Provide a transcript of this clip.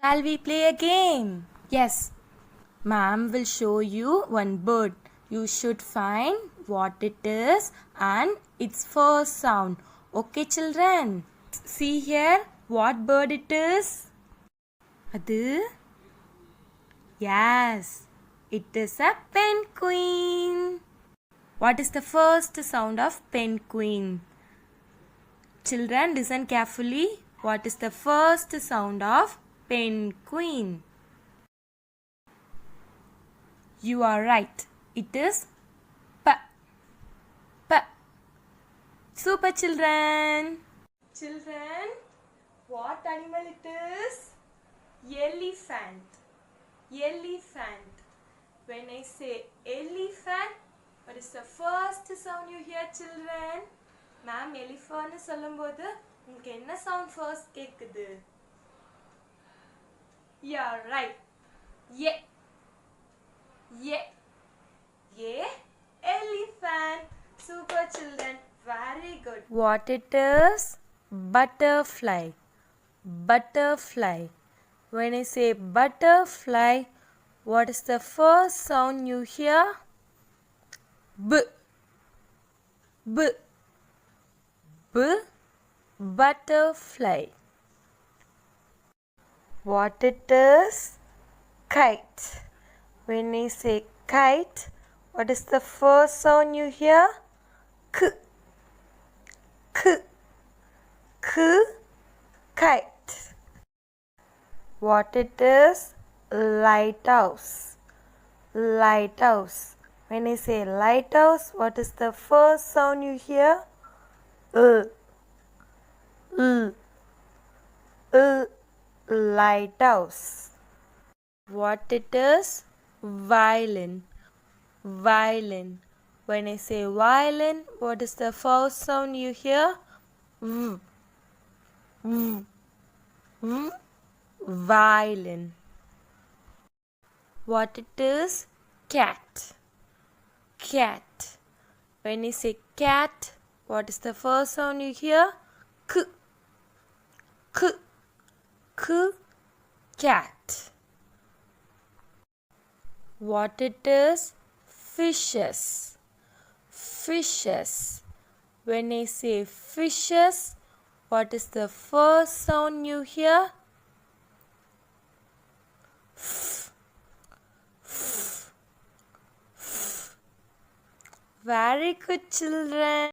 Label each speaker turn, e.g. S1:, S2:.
S1: Shall we play a game? Yes. Ma'am will show you one bird. You should find what it is and its first sound. Okay, children? See here what bird it is? Adu? Yes. It is a penguin. What is the first sound of penguin? Children, listen carefully. What is the first sound of penguin? You are right. It is P. P. Super children. Children, what animal it is? Elephant. Elephant. When I say elephant, what is the first sound you hear, children? Ma'am, elephant சொல்லும்போது உங்களுக்கு என்ன sound first கேக்குது? Yeah, right. Yeah. Yeah. Yeah. Elephant. Super children. Very good. What it is? Butterfly. Butterfly. When I say butterfly, what is the first sound you hear? B. B. B. Butterfly. What it is? Kite. When I say kite, what is the first sound you hear? K. K. K. Kite. What it is? Lighthouse. Lighthouse. When I say lighthouse, what is the first sound you hear? Lighthouse. What it is? Violin. Violin. When I say violin, what is the first sound you hear? V. V. V. Violin. What it is? Cat. Cat. When I say cat, what is the first sound you hear? K. K. K. Cat. What it is? Fishes. Fishes. When I say fishes, what is the first sound you hear? F. F. F. Very good, children.